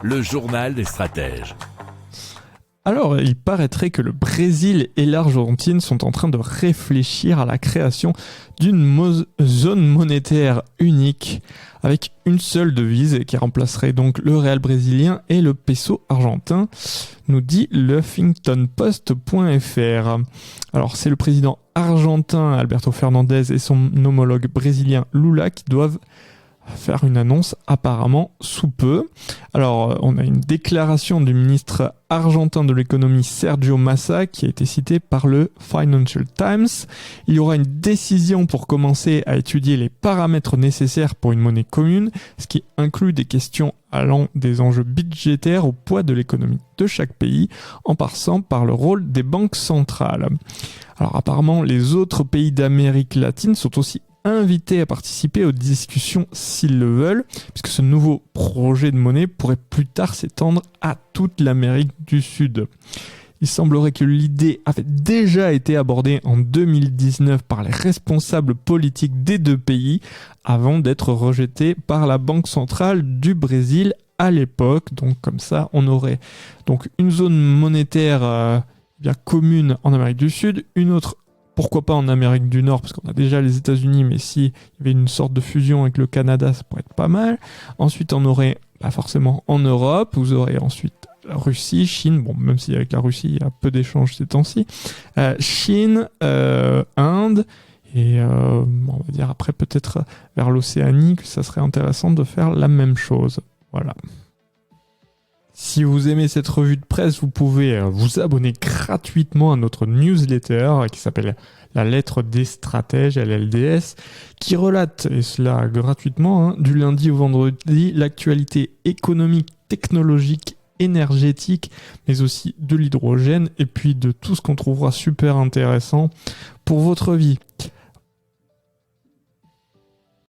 Le journal des stratèges. Alors, il paraîtrait que le Brésil et l'Argentine sont en train de réfléchir à la création d'une zone monétaire unique avec une seule devise qui remplacerait donc le réal brésilien et le peso argentin, nous dit le HuffingtonPost.fr. Alors, c'est le président argentin Alberto Fernandez et son homologue brésilien Lula qui doivent faire une annonce apparemment sous peu. Alors, on a une déclaration du ministre argentin de l'économie Sergio Massa qui a été citée par le Financial Times. Il y aura une décision pour commencer à étudier les paramètres nécessaires pour une monnaie commune, ce qui inclut des questions allant des enjeux budgétaires au poids de l'économie de chaque pays, en passant par le rôle des banques centrales. Alors apparemment, les autres pays d'Amérique latine sont aussi invités à participer aux discussions s'ils le veulent, puisque ce nouveau projet de monnaie pourrait plus tard s'étendre à toute l'Amérique du Sud. Il semblerait que l'idée avait déjà été abordée en 2019 par les responsables politiques des deux pays, avant d'être rejetée par la Banque centrale du Brésil à l'époque. Donc comme ça, on aurait donc une zone monétaire bien commune en Amérique du Sud, une autre pourquoi pas en Amérique du Nord, parce qu'on a déjà les États-Unis, mais s'il y avait une sorte de fusion avec le Canada, ça pourrait être pas mal. Ensuite, on aurait pas forcément en Europe, vous aurez ensuite la Russie, Chine, bon, même si avec la Russie, il y a peu d'échanges ces temps-ci, Chine, Inde, et on va dire après peut-être vers l'Océanie, que ça serait intéressant de faire la même chose. Voilà. Si vous aimez cette revue de presse, vous pouvez vous abonner gratuitement à notre newsletter qui s'appelle La Lettre des Stratèges, LLDS, qui relate, et cela gratuitement, du lundi au vendredi, l'actualité économique, technologique, énergétique, mais aussi de l'hydrogène, et puis de tout ce qu'on trouvera super intéressant pour votre vie.